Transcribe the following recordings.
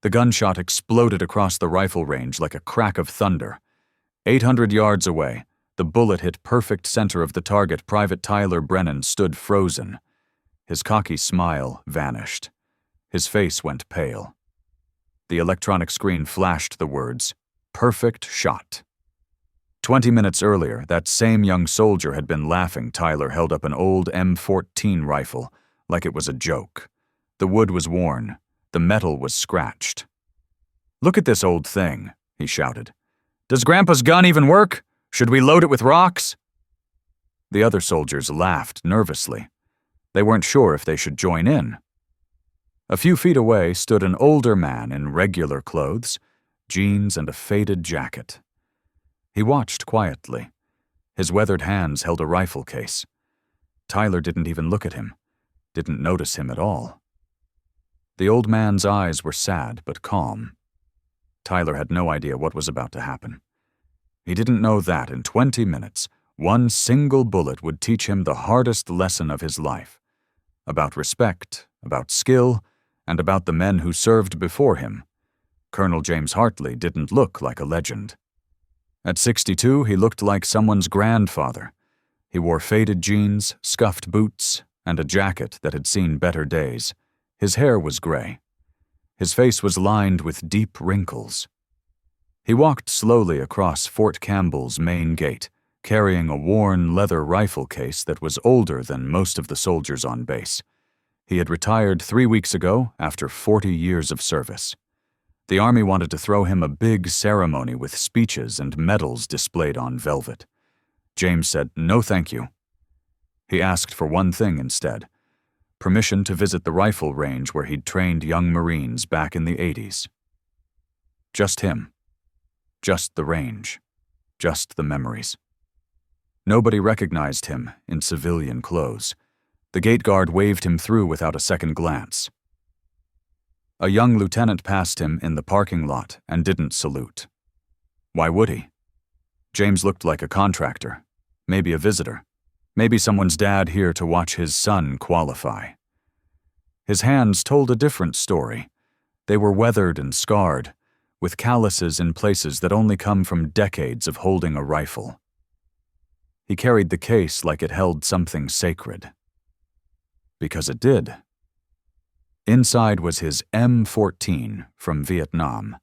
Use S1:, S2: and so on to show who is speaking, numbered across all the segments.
S1: The gunshot exploded across the rifle range like a crack of thunder. 800 yards away, the bullet hit perfect center of the target. Private Tyler Brennan stood frozen. His cocky smile vanished. His face went pale. The electronic screen flashed the words, "Perfect shot." 20 minutes earlier, that same young soldier had been laughing. Tyler held up an old M14 rifle like it was a joke. The wood was worn. The metal was scratched. "Look at this old thing," he shouted. "Does Grandpa's gun even work? Should we load it with rocks?" The other soldiers laughed nervously. They weren't sure if they should join in. A few feet away stood an older man in regular clothes, jeans and a faded jacket. He watched quietly. His weathered hands held a rifle case. Tyler didn't even look at him, didn't notice him at all. The old man's eyes were sad but calm. Tyler had no idea what was about to happen. He didn't know that in 20 minutes, one single bullet would teach him the hardest lesson of his life. About respect, about skill, and about the men who served before him. Colonel James Hartley didn't look like a legend. At 62, he looked like someone's grandfather. He wore faded jeans, scuffed boots, and a jacket that had seen better days. His hair was gray. His face was lined with deep wrinkles. He walked slowly across Fort Campbell's main gate, carrying a worn leather rifle case that was older than most of the soldiers on base. He had retired 3 weeks ago after 40 years of service. The Army wanted to throw him a big ceremony with speeches and medals displayed on velvet. James said, "No, thank you." He asked for one thing instead: permission to visit the rifle range where he'd trained young Marines back in the 80s. Just him. Just the range. Just the memories. Nobody recognized him in civilian clothes. The gate guard waved him through without a second glance. A young lieutenant passed him in the parking lot and didn't salute. Why would he? James looked like a contractor, maybe a visitor, maybe someone's dad here to watch his son qualify. His hands told a different story. They were weathered and scarred, with calluses in places that only come from decades of holding a rifle. He carried the case like it held something sacred. Because it did. Inside was his M14 from Vietnam,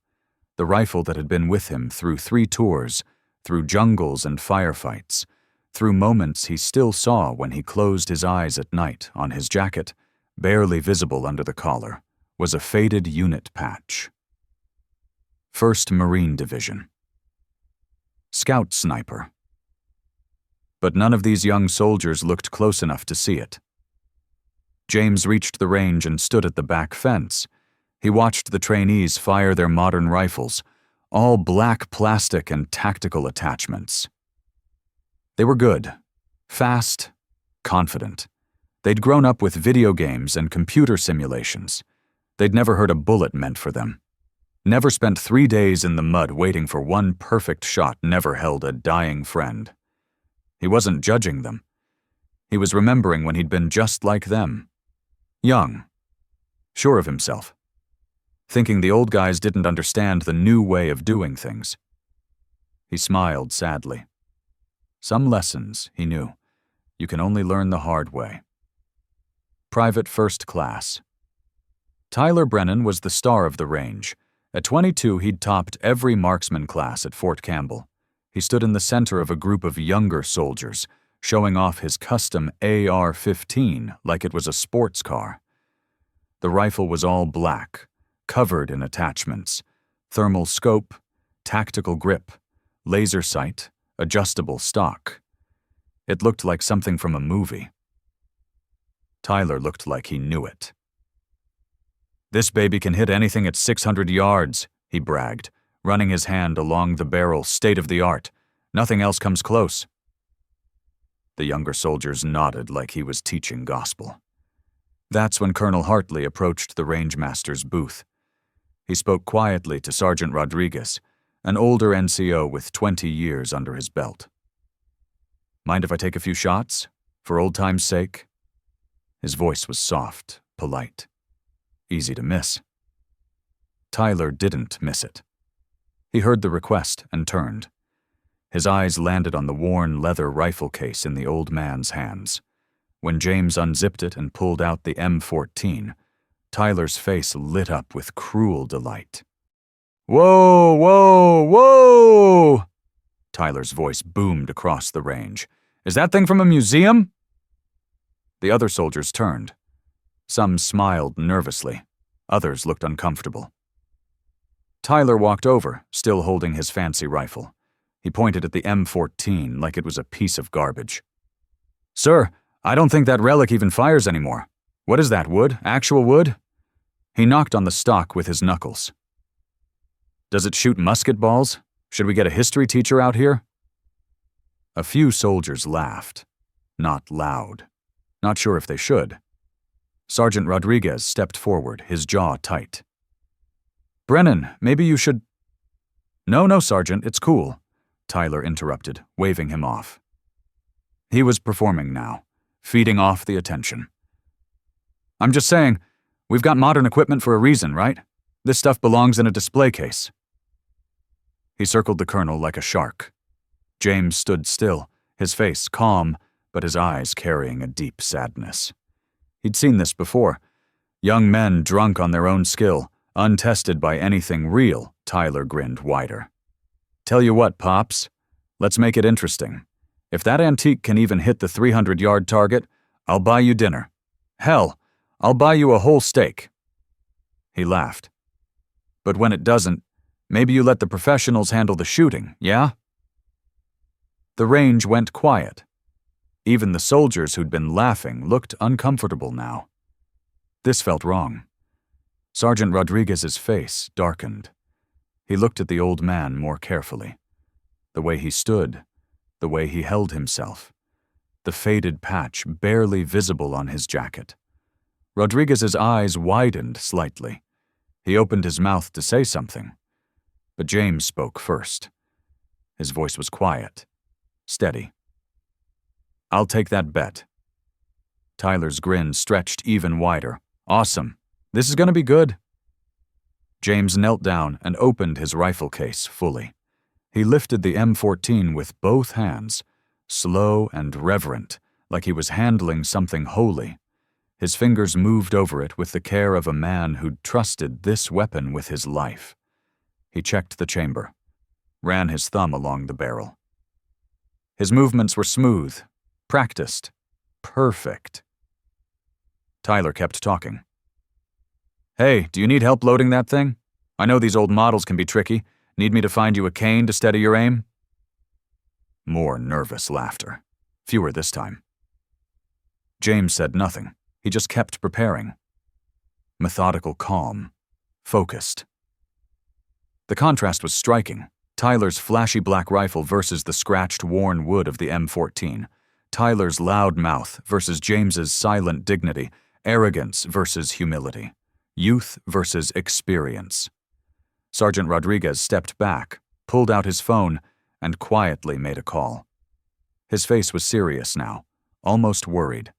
S1: the rifle that had been with him through 3 tours, through jungles and firefights, through moments he still saw when he closed his eyes at night. On his jacket, barely visible under the collar, was a faded unit patch. 1st Marine Division. Scout Sniper. But none of these young soldiers looked close enough to see it. James reached the range and stood at the back fence. He watched the trainees fire their modern rifles, all black plastic and tactical attachments. They were good, fast, confident. They'd grown up with video games and computer simulations. They'd never heard a bullet meant for them. Never spent 3 days in the mud waiting for one perfect shot, never held a dying friend. He wasn't judging them. He was remembering when he'd been just like them. Young, sure of himself, thinking the old guys didn't understand the new way of doing things. He smiled sadly. Some lessons, he knew, you can only learn the hard way. Private First Class. Tyler Brennan was the star of the range. At 22, he'd topped every marksman class at Fort Campbell. He stood in the center of a group of younger soldiers, showing off his custom AR-15 like it was a sports car. The rifle was all black, covered in attachments: thermal scope, tactical grip, laser sight, adjustable stock. It looked like something from a movie. Tyler looked like he knew it. "This baby can hit anything at 600 yards, he bragged, running his hand along the barrel. "State of the art. Nothing else comes close." The younger soldiers nodded like he was teaching gospel. That's when Colonel Hartley approached the rangemaster's booth. He spoke quietly to Sergeant Rodriguez, an older NCO with 20 years under his belt. "Mind if I take a few shots, for old time's sake?" His voice was soft, polite, easy to miss. Tyler didn't miss it. He heard the request and turned. His eyes landed on the worn leather rifle case in the old man's hands. When James unzipped it and pulled out the M14, Tyler's face lit up with cruel delight. "Whoa, whoa, whoa!" Tyler's voice boomed across the range. "Is that thing from a museum?" The other soldiers turned. Some smiled nervously. Others looked uncomfortable. Tyler walked over, still holding his fancy rifle. He pointed at the M14 like it was a piece of garbage. "Sir, I don't think that relic even fires anymore. What is that, wood? Actual wood?" He knocked on the stock with his knuckles. "Does it shoot musket balls? Should we get a history teacher out here?" A few soldiers laughed. Not loud. Not sure if they should. Sergeant Rodriguez stepped forward, his jaw tight. "Brennan, maybe you should—" No, Sergeant, it's cool," Tyler interrupted, waving him off. He was performing now, feeding off the attention. "I'm just saying, we've got modern equipment for a reason, right? This stuff belongs in a display case." He circled the colonel like a shark. James stood still, his face calm, but his eyes carrying a deep sadness. He'd seen this before. Young men drunk on their own skill, untested by anything real. Tyler grinned wider. "Tell you what, Pops, let's make it interesting. If that antique can even hit the 300-yard target, I'll buy you dinner. Hell, I'll buy you a whole steak." He laughed. "But when it doesn't, maybe you let the professionals handle the shooting, yeah?" The range went quiet. Even the soldiers who'd been laughing looked uncomfortable now. This felt wrong. Sergeant Rodriguez's face darkened. He looked at the old man more carefully. The way he stood, the way he held himself, the faded patch barely visible on his jacket. Rodriguez's eyes widened slightly. He opened his mouth to say something, but James spoke first. His voice was quiet, steady. "I'll take that bet." Tyler's grin stretched even wider. "Awesome. This is going to be good." James knelt down and opened his rifle case fully. He lifted the M14 with both hands, slow and reverent, like he was handling something holy. His fingers moved over it with the care of a man who'd trusted this weapon with his life. He checked the chamber, ran his thumb along the barrel. His movements were smooth, practiced, perfect. Tyler kept talking. "Hey, do you need help loading that thing? I know these old models can be tricky. Need me to find you a cane to steady your aim?" More nervous laughter. Fewer this time. James said nothing. He just kept preparing. Methodical calm. Focused. The contrast was striking. Tyler's flashy black rifle versus the scratched, worn wood of the M14. Tyler's loud mouth versus James's silent dignity. Arrogance versus humility. Youth versus experience. Sergeant Rodriguez stepped back, pulled out his phone, and quietly made a call. His face was serious now, almost worried.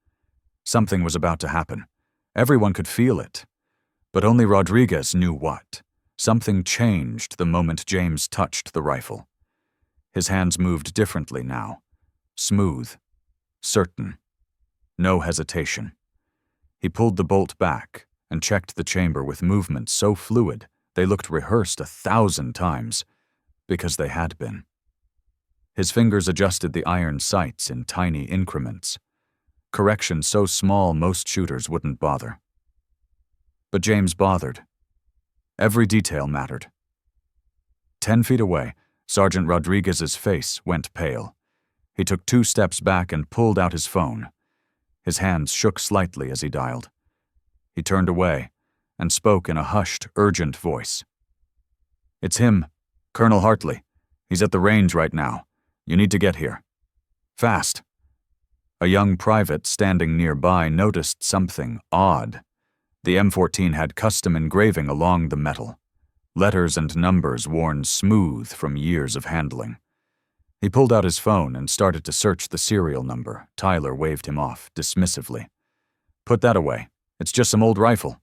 S1: Something was about to happen. Everyone could feel it. But only Rodriguez knew what. Something changed the moment James touched the rifle. His hands moved differently now. Smooth. Certain. No hesitation. He pulled the bolt back and checked the chamber with movements so fluid they looked rehearsed 1,000 times, because they had been. His fingers adjusted the iron sights in tiny increments. Correction so small most shooters wouldn't bother. But James bothered. Every detail mattered. 10 feet away, Sergeant Rodriguez's face went pale. He took 2 steps back and pulled out his phone. His hands shook slightly as he dialed. He turned away and spoke in a hushed, urgent voice. "It's him, Colonel Hartley. He's at the range right now. You need to get here. Fast." A young private standing nearby noticed something odd. The M14 had custom engraving along the metal. Letters and numbers worn smooth from years of handling. He pulled out his phone and started to search the serial number. Tyler waved him off, dismissively. "Put that away. It's just some old rifle."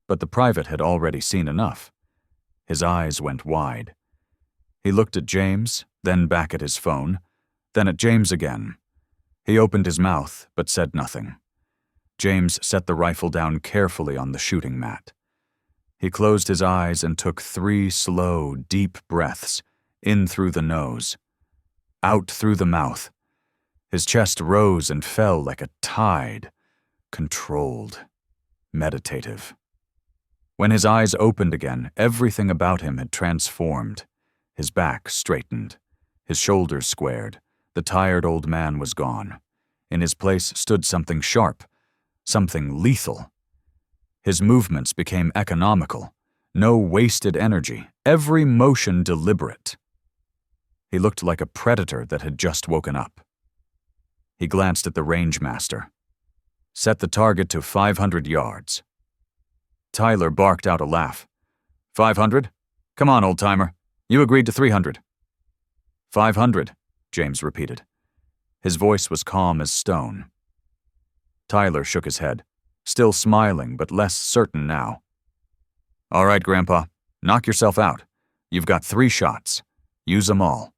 S1: But the private had already seen enough. His eyes went wide. He looked at James, then back at his phone, then at James again. He opened his mouth, but said nothing. James set the rifle down carefully on the shooting mat. He closed his eyes and took 3 slow, deep breaths, in through the nose, out through the mouth. His chest rose and fell like a tide, controlled, meditative. When his eyes opened again, everything about him had transformed. His back straightened, his shoulders squared. The tired old man was gone. In his place stood something sharp, something lethal. His movements became economical, no wasted energy, every motion deliberate. He looked like a predator that had just woken up. He glanced at the range master. Set the target to 500 yards. Tyler barked out a laugh. 500? Come on, old-timer. You agreed to 300. 500, James repeated. His voice was calm as stone. Tyler shook his head, still smiling but less certain now. All right, Grandpa, knock yourself out. You've got 3 shots. Use them all.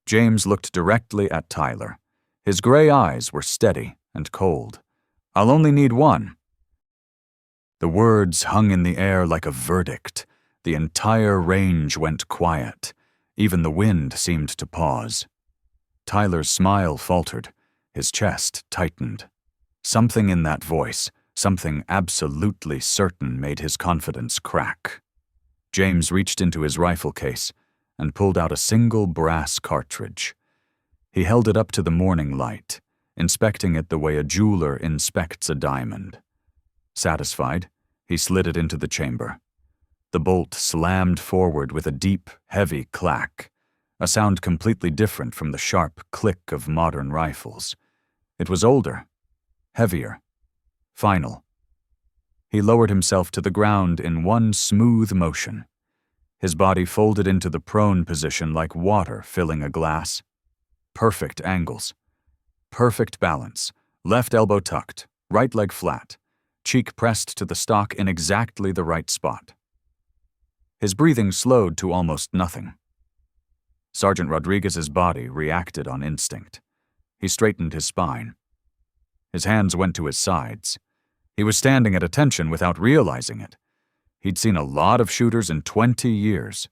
S1: James looked directly at Tyler. His gray eyes were steady and cold. I'll only need 1. The words hung in the air like a verdict. The entire range went quiet. Even the wind seemed to pause. Tyler's smile faltered. His chest tightened. Something in that voice, something absolutely certain, made his confidence crack. James reached into his rifle case and pulled out a single brass cartridge. He held it up to the morning light, inspecting it the way a jeweler inspects a diamond. Satisfied, he slid it into the chamber. The bolt slammed forward with a deep, heavy clack, a sound completely different from the sharp click of modern rifles. It was older, heavier, final. He lowered himself to the ground in one smooth motion. His body folded into the prone position like water filling a glass. Perfect angles. Perfect balance. Left elbow tucked, right leg flat, cheek pressed to the stock in exactly the right spot. His breathing slowed to almost nothing. Sergeant Rodriguez's body reacted on instinct. He straightened his spine. His hands went to his sides. He was standing at attention without realizing it. He'd seen a lot of shooters in 20 years.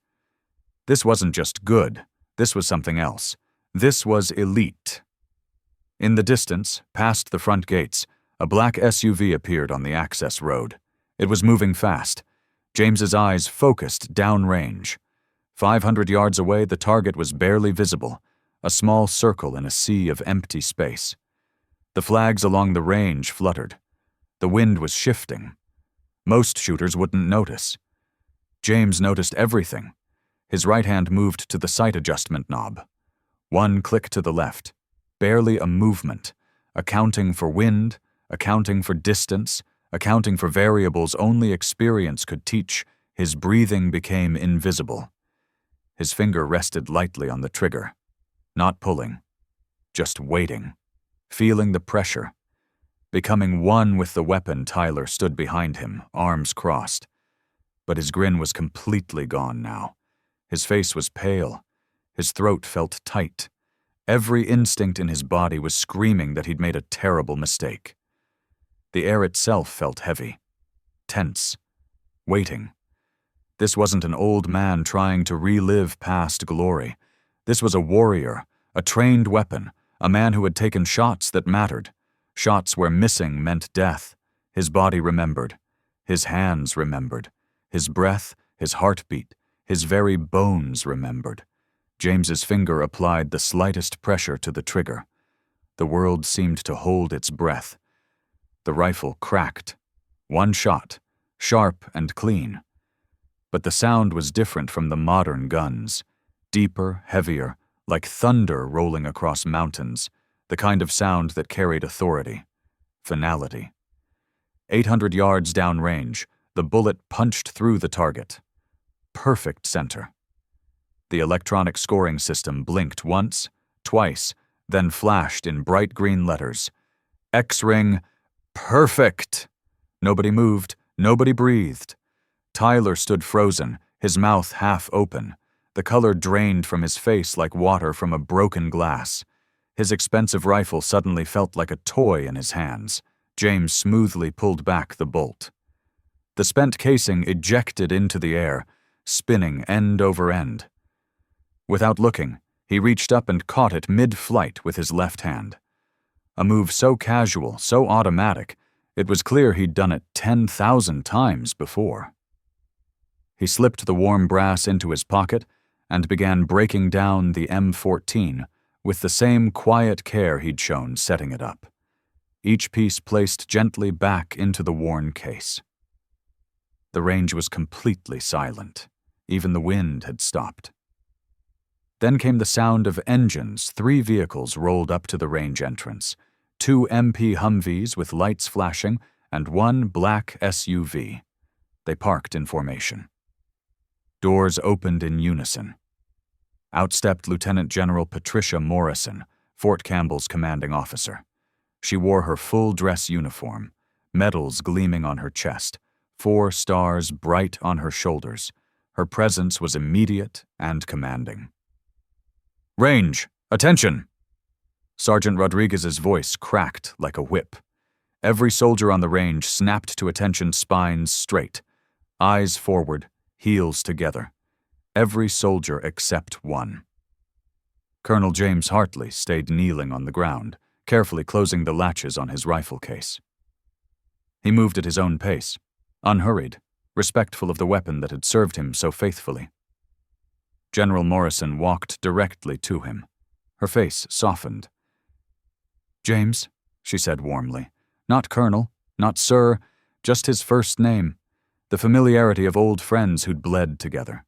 S1: This wasn't just good. This was something else. This was elite. In the distance, past the front gates, a black SUV appeared on the access road. It was moving fast. James's eyes focused downrange. 500 yards away, the target was barely visible, a small circle in a sea of empty space. The flags along the range fluttered. The wind was shifting. Most shooters wouldn't notice. James noticed everything. His right hand moved to the sight adjustment knob. One click to the left. Barely a movement, accounting for wind, accounting for distance, accounting for variables only experience could teach. His breathing became invisible. His finger rested lightly on the trigger, not pulling, just waiting, feeling the pressure. Becoming one with the weapon, Tyler stood behind him, arms crossed. But his grin was completely gone now. His face was pale. His throat felt tight. Every instinct in his body was screaming that he'd made a terrible mistake. The air itself felt heavy, tense, waiting. This wasn't an old man trying to relive past glory. This was a warrior, a trained weapon, a man who had taken shots that mattered, shots where missing meant death. His body remembered. His hands remembered. His breath, his heartbeat, his very bones remembered. James's finger applied the slightest pressure to the trigger. The world seemed to hold its breath. The rifle cracked. One shot, sharp and clean. But the sound was different from the modern guns. Deeper, heavier, like thunder rolling across mountains, the kind of sound that carried authority, finality. 800 yards downrange, the bullet punched through the target. Perfect center. The electronic scoring system blinked once, twice, then flashed in bright green letters. X-ring, perfect! Nobody moved, Nobody breathed. Tyler stood frozen, his mouth half open. The color drained from his face like water from a broken glass. His expensive rifle suddenly felt like a toy in his hands. James smoothly pulled back the bolt. The spent casing ejected into the air, spinning end over end. Without looking, he reached up and caught it mid-flight with his left hand. A move so casual, so automatic, it was clear he'd done it 10,000 times before. He slipped the warm brass into his pocket and began breaking down the M14 with the same quiet care he'd shown setting it up. Each piece placed gently back into the worn case. The range was completely silent. Even the wind had stopped. Then came the sound of engines. 3 vehicles rolled up to the range entrance. 2 MP Humvees with lights flashing and 1 black SUV. They parked in formation. Doors opened in unison. Out stepped Lieutenant General Patricia Morrison, Fort Campbell's commanding officer. She wore her full dress uniform, medals gleaming on her chest, 4 stars bright on her shoulders. Her presence was immediate and commanding. "Range! Attention!" Sergeant Rodriguez's voice cracked like a whip. Every soldier on the range snapped to attention, spines straight, eyes forward, heels together. Every soldier except one. Colonel James Hartley stayed kneeling on the ground, carefully closing the latches on his rifle case. He moved at his own pace, unhurried, respectful of the weapon that had served him so faithfully. General Morrison walked directly to him. Her face softened. "James," she said warmly. Not Colonel, not Sir, just his first name, the familiarity of old friends who'd bled together.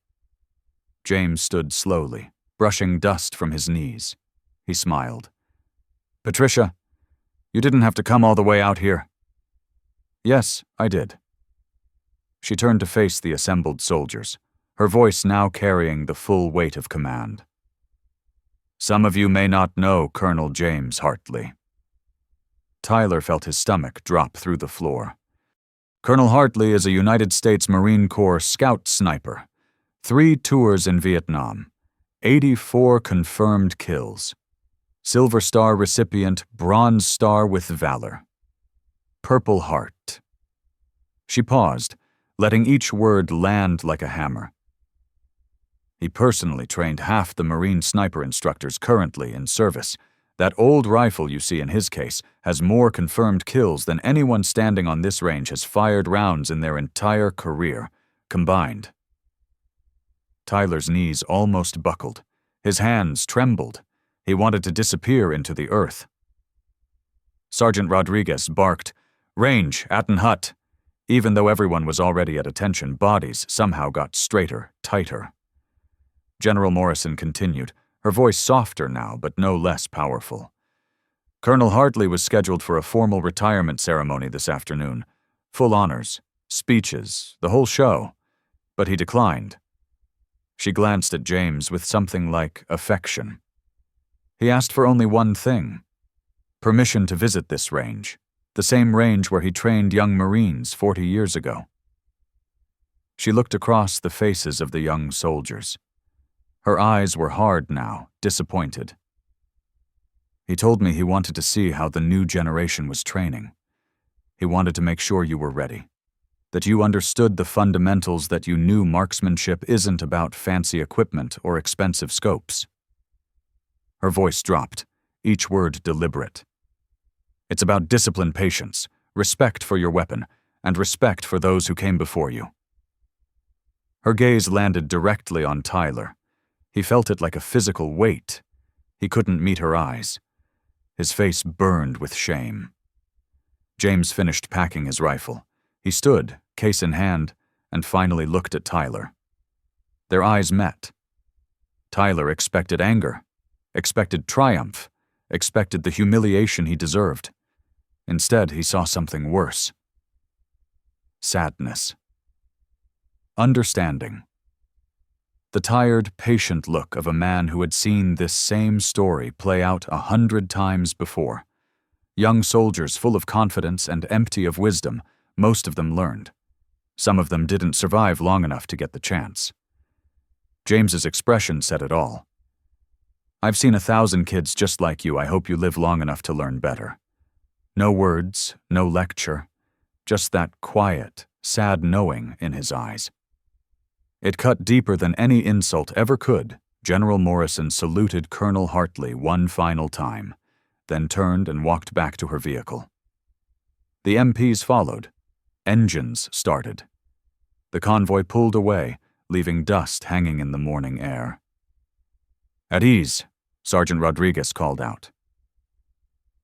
S1: James stood slowly, brushing dust from his knees. He smiled. "Patricia, you didn't have to come all the way out here." "Yes, I did." She turned to face the assembled soldiers, her voice now carrying the full weight of command. "Some of you may not know Colonel James Hartley." Tyler felt his stomach drop through the floor. Colonel Hartley is a United States Marine Corps scout sniper. 3 tours in Vietnam. 84 confirmed kills. Silver Star recipient, Bronze Star with Valor. Purple Heart. She paused, letting each word land like a hammer. He personally trained half the Marine sniper instructors currently in service. That old rifle you see in his case has more confirmed kills than anyone standing on this range has fired rounds in their entire career, combined. Tyler's knees almost buckled. His hands trembled. He wanted to disappear into the earth. Sergeant Rodriguez barked, "Range, Atten Hut." Even though everyone was already at attention, bodies somehow got straighter, tighter. General Morrison continued, her voice softer now, but no less powerful. Colonel Hartley was scheduled for a formal retirement ceremony this afternoon. Full honors, speeches, the whole show. But he declined. She glanced at James with something like affection. He asked for only one thing: permission to visit this range, the same range where he trained young Marines 40 years ago. She looked across the faces of the young soldiers. Her eyes were hard now, disappointed. "He told me he wanted to see how the new generation was training. He wanted to make sure you were ready, that you understood the fundamentals, that you knew marksmanship isn't about fancy equipment or expensive scopes." Her voice dropped, each word deliberate. "It's about discipline, patience, respect for your weapon, and respect for those who came before you." Her gaze landed directly on Tyler. He felt it like a physical weight. He couldn't meet her eyes. His face burned with shame. James finished packing his rifle. He stood, case in hand, and finally looked at Tyler. Their eyes met. Tyler expected anger, expected triumph, expected the humiliation he deserved. Instead, he saw something worse. Sadness. Understanding. The tired, patient look of a man who had seen this same story play out 100 times before. Young soldiers full of confidence and empty of wisdom, most of them learned. Some of them didn't survive long enough to get the chance. James's expression said it all. "I've seen 1,000 kids just like you. I hope you live long enough to learn better." No words, no lecture, just that quiet, sad knowing in his eyes. It cut deeper than any insult ever could. General Morrison saluted Colonel Hartley one final time, then turned and walked back to her vehicle. The MPs followed. Engines started. The convoy pulled away, leaving dust hanging in the morning air. "At ease," Sergeant Rodriguez called out.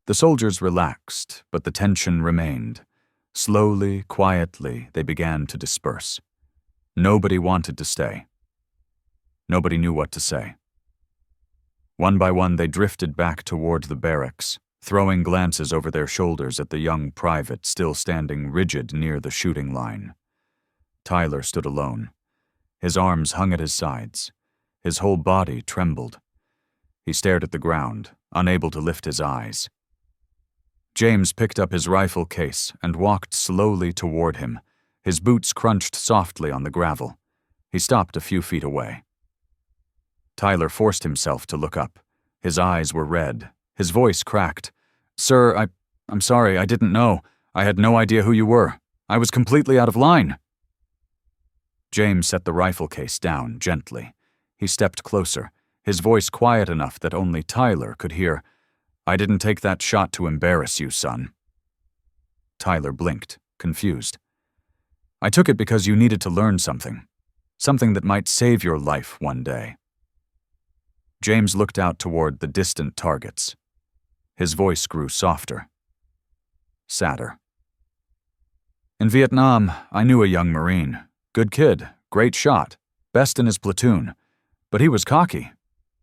S1: The soldiers relaxed, but the tension remained. Slowly, quietly, they began to disperse. Nobody wanted to stay. Nobody knew what to say. One by one, they drifted back toward the barracks, throwing glances over their shoulders at the young private still standing rigid near the shooting line. Tyler stood alone. His arms hung at his sides. His whole body trembled. He stared at the ground, unable to lift his eyes. James picked up his rifle case and walked slowly toward him. His boots crunched softly on the gravel. He stopped a few feet away. Tyler forced himself to look up. His eyes were red. His voice cracked. "Sir, I'm sorry, I didn't know. I had no idea who you were. I was completely out of line." James set the rifle case down gently. He stepped closer, his voice quiet enough that only Tyler could hear. "I didn't take that shot to embarrass you, son." Tyler blinked, confused. "I took it because you needed to learn something that might save your life one day." James looked out toward the distant targets. His voice grew softer, sadder. "In Vietnam, I knew a young Marine. Good kid, great shot, best in his platoon. But he was cocky,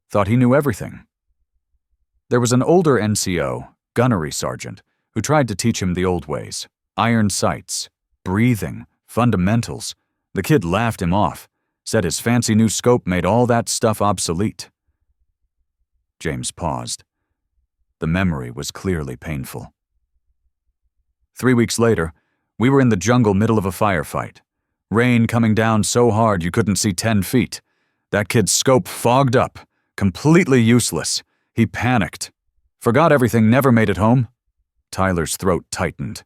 S1: thought he knew everything. There was an older NCO, gunnery sergeant, who tried to teach him the old ways. Iron sights, breathing, fundamentals. The kid laughed him off, said his fancy new scope made all that stuff obsolete." James paused. The memory was clearly painful. 3 weeks later, we were in the jungle middle of a firefight. Rain coming down so hard you couldn't see 10 feet. That kid's scope fogged up, completely useless. He panicked. Forgot everything, never made it home. Tyler's throat tightened.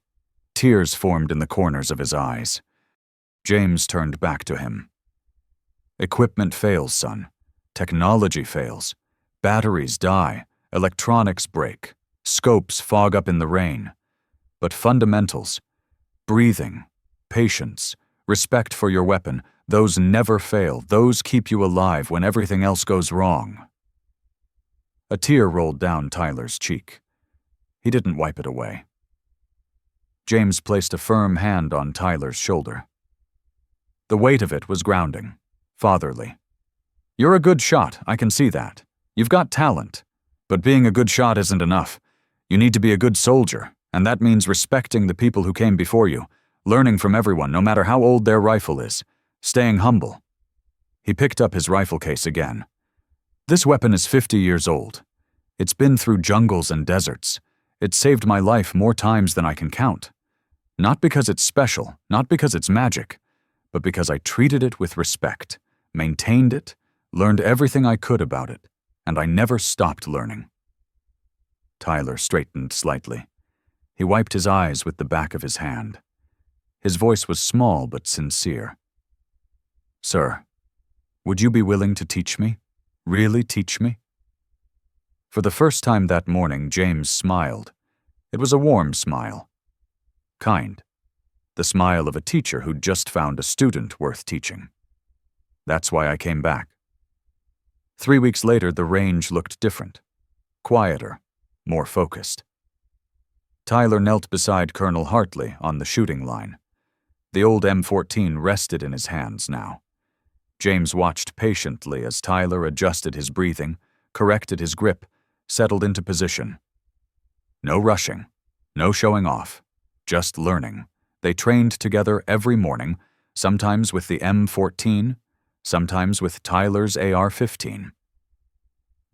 S1: Tears formed in the corners of his eyes. James turned back to him. "Equipment fails, son. Technology fails. Batteries die. Electronics break. Scopes fog up in the rain. But fundamentals, breathing, patience, respect for your weapon, those never fail. Those keep you alive when everything else goes wrong." A tear rolled down Tyler's cheek. He didn't wipe it away. James placed a firm hand on Tyler's shoulder. The weight of it was grounding, fatherly. "You're a good shot, I can see that. You've got talent. But being a good shot isn't enough. You need to be a good soldier, and that means respecting the people who came before you, learning from everyone, no matter how old their rifle is, staying humble." He picked up his rifle case again. "This weapon is 50 years old. It's been through jungles and deserts. It's saved my life more times than I can count. Not because it's special, not because it's magic, but because I treated it with respect, maintained it, learned everything I could about it, and I never stopped learning." Tyler straightened slightly. He wiped his eyes with the back of his hand. His voice was small but sincere. "Sir, would you be willing to teach me? Really teach me?" For the first time that morning, James smiled. It was a warm smile. Kind. The smile of a teacher who'd just found a student worth teaching. "That's why I came back." 3 weeks later, the range looked different. Quieter, more focused. Tyler knelt beside Colonel Hartley on the shooting line. The old M14 rested in his hands now. James watched patiently as Tyler adjusted his breathing, corrected his grip, settled into position. No rushing, no showing off, just learning. They trained together every morning, sometimes with the M14, sometimes with Tyler's AR-15.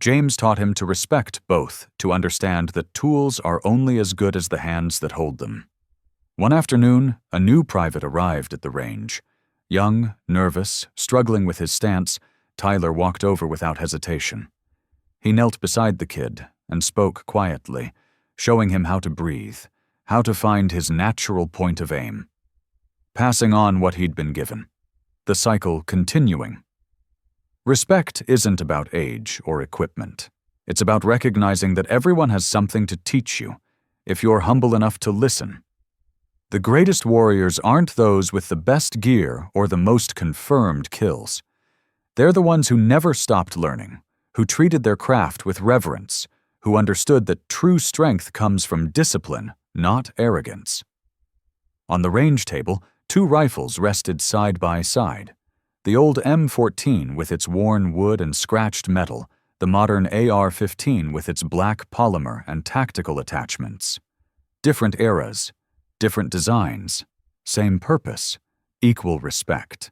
S1: James taught him to respect both, to understand that tools are only as good as the hands that hold them. One afternoon, a new private arrived at the range. Young, nervous, struggling with his stance, Tyler walked over without hesitation. He knelt beside the kid and spoke quietly, showing him how to breathe, how to find his natural point of aim. Passing on what he'd been given. The cycle continuing. Respect isn't about age or equipment. It's about recognizing that everyone has something to teach you, if you're humble enough to listen. The greatest warriors aren't those with the best gear or the most confirmed kills. They're the ones who never stopped learning, who treated their craft with reverence, who understood that true strength comes from discipline, not arrogance. On the range table, 2 rifles rested side by side. The old M14 with its worn wood and scratched metal, the modern AR-15 with its black polymer and tactical attachments. Different eras, different designs, same purpose, equal respect.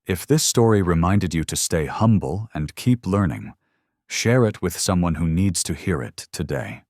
S1: If this story reminded you to stay humble and keep learning, share it with someone who needs to hear it today.